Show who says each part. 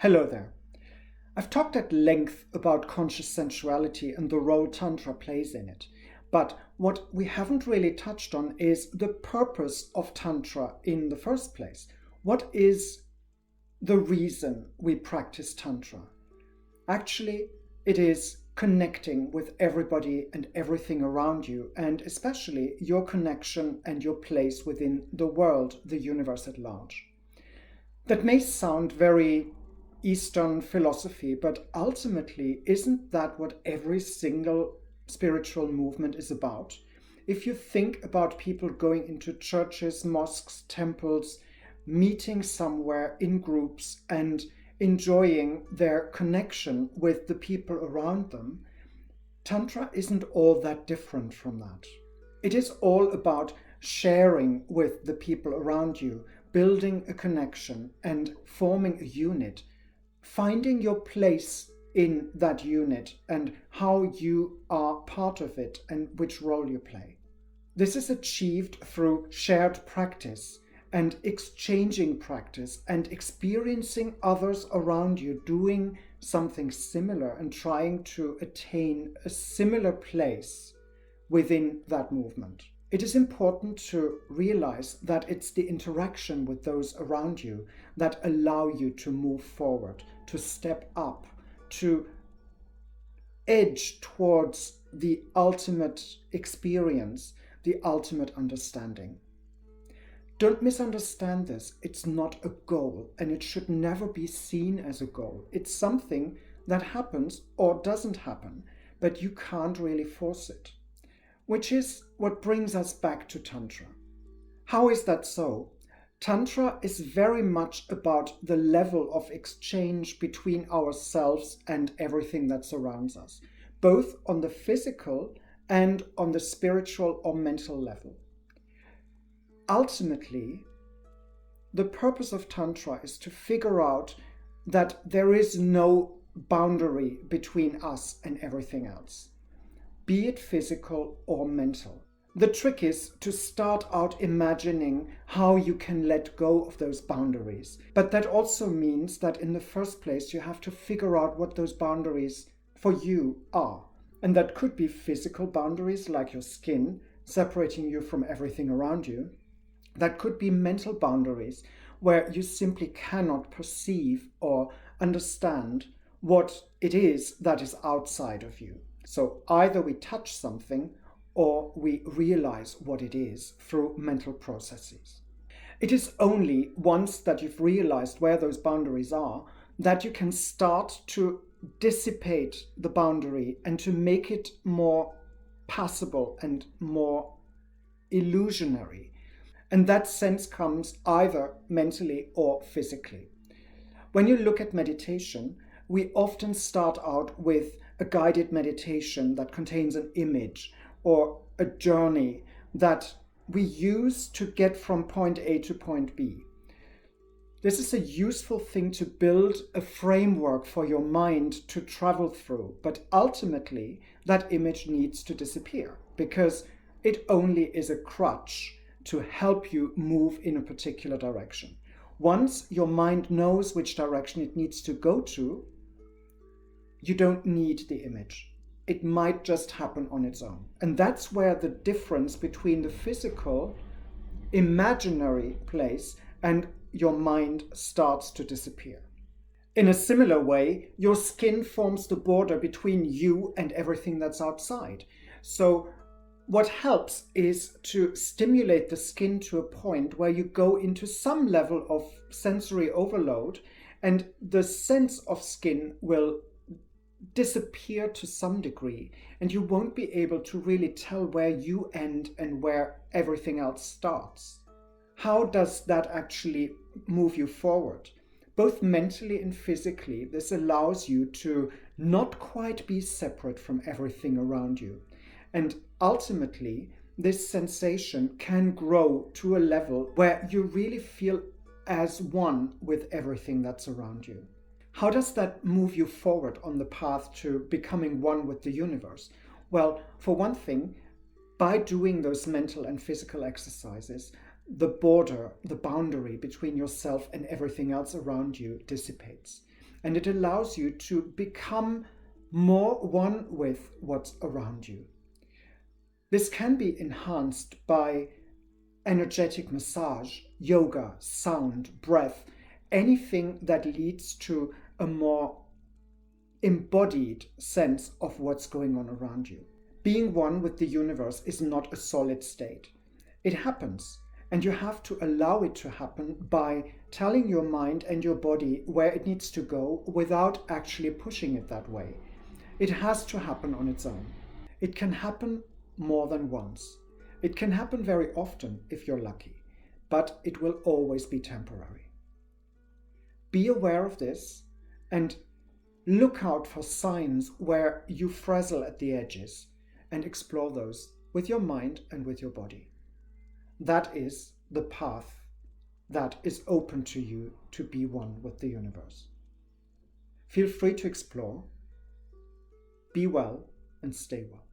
Speaker 1: Hello there. I've talked at length about conscious sensuality and the role Tantra plays in it. But what we haven't really touched on is the purpose of Tantra in the first place. What is the reason we practice Tantra? Actually, it is connecting with everybody and everything around you, and especially your connection and your place within the world, the universe at large. That may sound very Eastern philosophy, but ultimately, isn't that what every single spiritual movement is about? If you think about people going into churches, mosques, temples, meeting somewhere in groups and enjoying their connection with the people around them, Tantra isn't all that different from that. It is all about sharing with the people around you, building a connection and forming a unit, finding your place in that unit and how you are part of it and which role you play. This is achieved through shared practice and exchanging practice and experiencing others around you doing something similar and trying to attain a similar place within that movement. It is important to realize that it's the interaction with those around you that allow you to move forward, to step up, to edge towards the ultimate experience, the ultimate understanding. Don't misunderstand this. It's not a goal, and it should never be seen as a goal. It's something that happens or doesn't happen, but you can't really force it. Which is what brings us back to Tantra. How is that so? Tantra is very much about the level of exchange between ourselves and everything that surrounds us, both on the physical and on the spiritual or mental level. Ultimately, the purpose of Tantra is to figure out that there is no boundary between us and everything else, be it physical or mental. The trick is to start out imagining how you can let go of those boundaries. But that also means that in the first place, you have to figure out what those boundaries for you are. And that could be physical boundaries like your skin, separating you from everything around you. That could be mental boundaries where you simply cannot perceive or understand what it is that is outside of you. So either we touch something or we realize what it is through mental processes. It is only once that you've realized where those boundaries are that you can start to dissipate the boundary and to make it more passable and more illusionary. And that sense comes either mentally or physically. When you look at meditation, we often start out with a guided meditation that contains an image or a journey that we use to get from point A to point B. This is a useful thing to build a framework for your mind to travel through, but ultimately that image needs to disappear because it only is a crutch to help you move in a particular direction. Once your mind knows which direction it needs to go to, you don't need the image. It might just happen on its own. And that's where the difference between the physical, imaginary place and your mind starts to disappear. In a similar way, your skin forms the border between you and everything that's outside. So what helps is to stimulate the skin to a point where you go into some level of sensory overload, and the sense of skin will disappear to some degree, and you won't be able to really tell where you end and where everything else starts. How does that actually move you forward? Both mentally and physically, this allows you to not quite be separate from everything around you. And ultimately, this sensation can grow to a level where you really feel as one with everything that's around you. How does that move you forward on the path to becoming one with the universe? Well, for one thing, by doing those mental and physical exercises, the boundary between yourself and everything else around you dissipates. and it allows you to become more one with what's around you. This can be enhanced by energetic massage, yoga, sound, breath, anything that leads to a more embodied sense of what's going on around you. Being one with the universe is not a solid state. It happens, and you have to allow it to happen by telling your mind and your body where it needs to go without actually pushing it that way. It has to happen on its own. It can happen more than once. It can happen very often if you're lucky, but it will always be temporary. Be aware of this and look out for signs where you frazzle at the edges and explore those with your mind and with your body. That is the path that is open to you to be one with the universe. Feel free to explore. Be well and stay well.